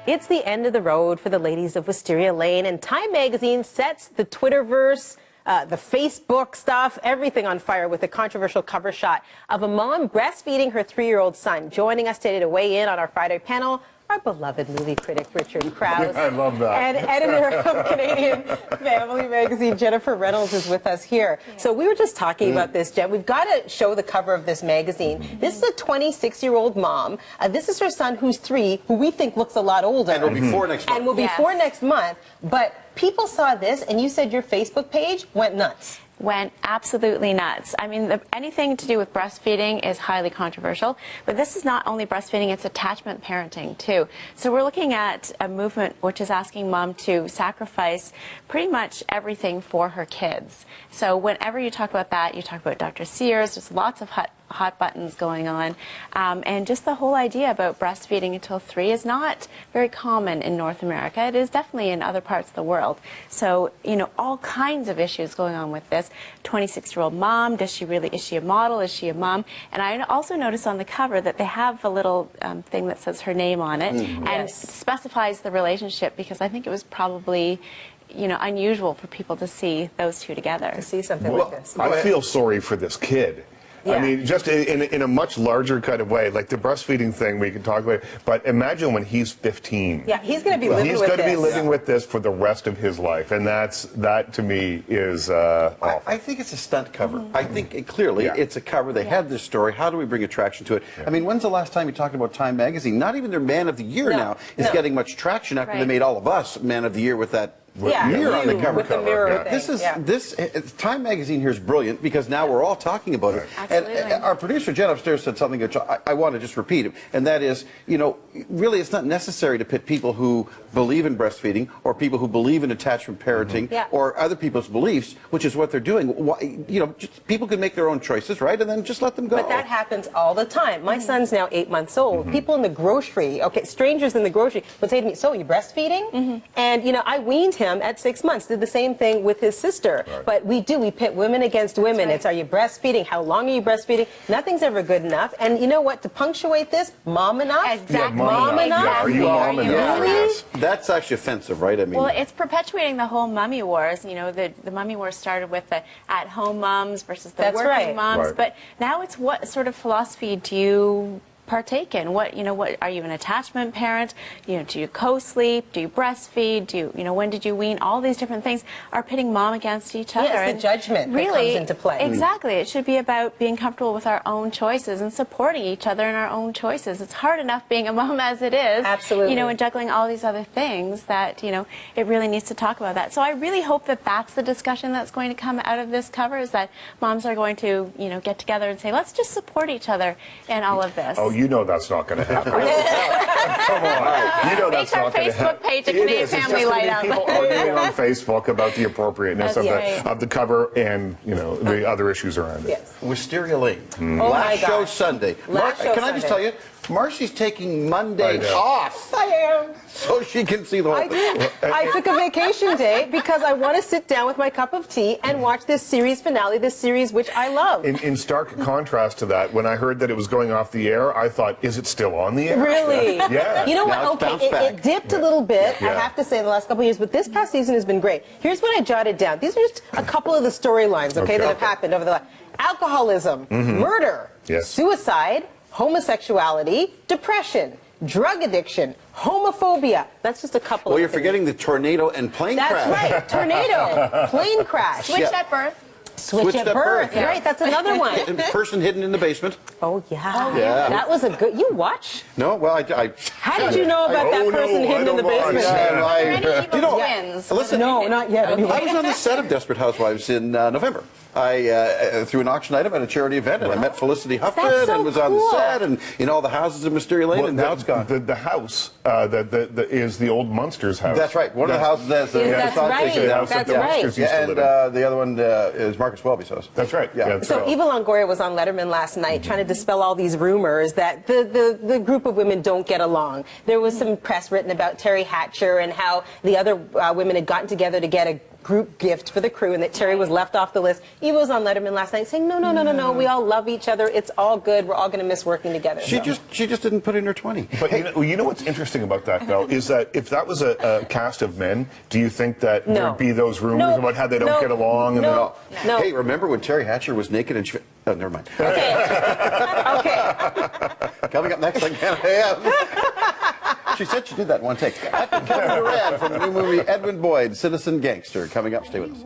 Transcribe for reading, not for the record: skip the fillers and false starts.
It's the end of the road for the ladies of Wisteria Lane, and Time Magazine sets the Twitterverse, the Facebook stuff, everything on fire with a controversial cover shot of a mom breastfeeding her 3-year-old son. Joining us today to weigh in on our Friday panel, our beloved movie critic, Richard Krause. I love that. And editor of Canadian Family Magazine, Jennifer Reynolds, is with us here. So we were just talking about this, Jen. We've got to show the cover of this magazine. This is a 26-year-old mom. This is her son, who's 3, who we think looks a lot older. And will be 4 next month. And will be 4 next month. But people saw this, and you said your Facebook page went nuts. Went absolutely nuts. I mean, anything to do with breastfeeding is highly controversial, but this is not only breastfeeding, it's attachment parenting too. So we're looking at a movement which is asking mom to sacrifice pretty much everything for her kids. So whenever you talk about that, you talk about Dr. Sears, there's lots of hot buttons going on, and just the whole idea about breastfeeding until 3 is not very common in North America. It is definitely in other parts of the world. So, you know, all kinds of issues going on with this. 26-year-old mom, is she a model, is she a mom? And I also noticed on the cover that they have a little thing that says her name on it, and specifies the relationship, because I think it was probably, you know, unusual for people to see those two together. To see something like this. I feel sorry for this kid. Yeah. I mean, just in a much larger kind of way, like the breastfeeding thing we can talk about, but imagine when he's 15. Yeah, he's going to be living with this. He's going to be living with this for the rest of his life, and that to me is awful. I think it's a stunt cover. I think clearly it's a cover. They had this story. How do we bring attraction to it? I mean, when's the last time you talked about Time Magazine? Not even their Man of the Year now is getting much traction after they made all of us Man of the Year with that mirror on the cover. With the mirror thing. This Time Magazine here is brilliant, because now we're all talking about it. Absolutely. And our producer Jen upstairs said something which I want to just repeat, and that is, you know, really it's not necessary to pit people who believe in breastfeeding or people who believe in attachment parenting or other people's beliefs, which is what they're doing. You know, people can make their own choices, right? And then just let them go. But that happens all the time. My son's now 8 months old. People in the grocery, strangers in the grocery would say to me, "So, are you breastfeeding?" And, you know, I weaned him at 6 months, did the same thing with his sister. But we pit women against women. It's, are you breastfeeding? How long are you breastfeeding? Nothing's ever good enough. And you know what? To punctuate this, mom enough? Exactly. Yeah, mom enough? Yeah, are you mom enough? Really? That's actually offensive, right? I mean, well, it's perpetuating the whole mummy wars. You know, the mummy wars started with the at-home moms versus the working moms. But now it's, what sort of philosophy do you partake in? What are you an attachment parent? You know, do you co-sleep? Do you breastfeed? Do you know, when did you wean? All these different things are pitting mom against each other. Yes, the judgment that comes into play. Exactly. It should be about being comfortable with our own choices and supporting each other in our own choices. It's hard enough being a mom as it is. Absolutely. You know, and juggling all these other things that, you know, it really needs to talk about that. So I really hope that that's the discussion that's going to come out of this cover, is that moms are going to, you know, get together and say, let's just support each other in all of this. Oh, you know that's not going to happen. Come on. You know that's not going to happen. Facebook page, a Canadian Family light up. People arguing on Facebook about the appropriateness of the cover and, you know, the other issues around it. Yes. Wisteria Lane. Oh Last my show gosh. Sunday. Can I just tell you, Marcy's taking Monday off. I am. So she can see the whole I did. I took a vacation day because I want to sit down with my cup of tea and watch this series finale, this series which I love. In stark contrast to that, when I heard that it was going off the air, I thought, is it still on the air? Really? Yeah. You know Now what? it's Okay, it dipped a little bit, I Yeah. have to say, the last couple of years, but this past season has been great. Here's what I jotted down. These are just a couple of the storylines, that have happened over the last. Alcoholism, murder, suicide, homosexuality, depression, drug addiction, homophobia. That's just a couple of Well, you're things. forgetting the tornado and plane crash. That's right. Tornado, plane crash. Switched at birth. Switched at birth. Yeah. Right, that's another one. Person hidden in the basement. Oh, yeah. Yeah. That was a good... You watch? No, well, I How did you know about that person hidden in the basement? You know, twins. Listen, No, not yet. Anyway. I was on the set of Desperate Housewives in November. I through an auction item at a charity event, and I met Felicity Huffman and was on the set, and in all the houses of Wisteria Lane, and now it's gone. The house is the old Munsters house. That's right. One of the houses has the That's facade right. taken down. That's the right. Munsters used to And live in. the other one is Marcus Welby's house. That's right. Yeah. So Eva Longoria was on Letterman last night trying to dispel all these rumors that the group of women don't get along. There was some press written about Terry Hatcher and how the other women had gotten together to get a group gift for the crew, and that Terry was left off the list. Eva was on Letterman last night saying, no, we all love each other. It's all good. We're all going to miss working together. She just didn't put in her 20. But you know what's interesting about that, though, is that if that was a cast of men, do you think that there'd be those rumors about how they don't get along? No. Hey, remember when Terry Hatcher was naked and oh, never mind. Okay. Coming up next on Canada AM. She said she did that in one take. Kevin Durant from the new movie Edwin Boyd, Citizen Gangster, coming up. Stay with us.